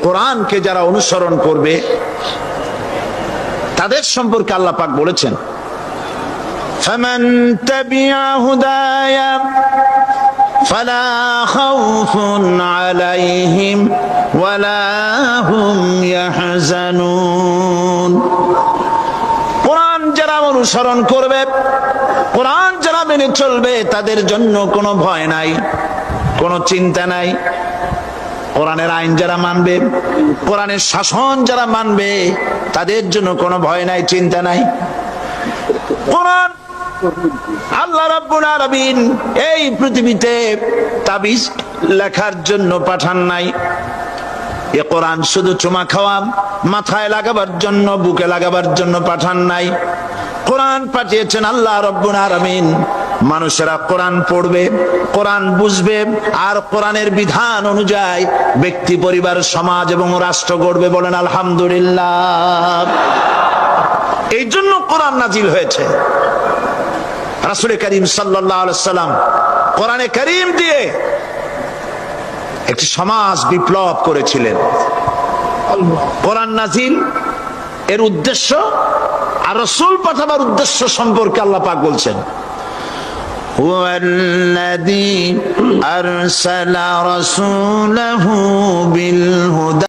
কোরআনকে যারা অনুসরণ করবে তাদের সম্পর্কে আল্লাহ পাক বলেছেন, ফামান তাবিআ হুদায়া ফালা খাউফুন আলাইহিম ওয়ালা হুম ইয়াহজানুন। কোরআন যারা অনুসরণ করবে, কোরআন যারা মেনে চলবে, তাদের জন্য কোনো ভয় নাই, কোনো চিন্তা নাই। কোরআনের আইন যারা মানবে, কোরআনের শাসন যারা মানবে, তাদের জন্য কোনো ভয় নাই, চিন্তা নাই। কোরআন আল্লাহ রাব্বুল আলামিন এই পৃথিবীতে তাবিজ লেখার জন্য পাঠান নাই। এ কোরআন শুধু চুমা খাওয়া, মাথায় লাগাবার জন্য, বুকে লাগাবার জন্য পাঠান নাই। কোরআন পাঠিয়েছেন আল্লাহ রাব্বুল আলামিন, মানুষেরা কোরআন পড়বে, কোরআন বুঝবে, আর কোরআনের বিধান অনুযায়ী ব্যক্তি, পরিবার, সমাজ এবং রাষ্ট্র গড়বে। বলেন আলহামদুলিল্লাহ। এই জন্য কোরআন নাজিল হয়েছে। রাসূল করিম সাল্লাল্লাহু আলাইহি সাল্লাম কোরআনে কারীম দিয়ে একটি সমাজ বিপ্লব করেছিলেন। কোরআন নাজিল এর উদ্দেশ্য আর রাসূল পাঠাবার উদ্দেশ্য সম্পর্কে আল্লাহ পাক বলছেন, হুয়াল্লাযী আরসালা রাসূলাহু বিল হুদা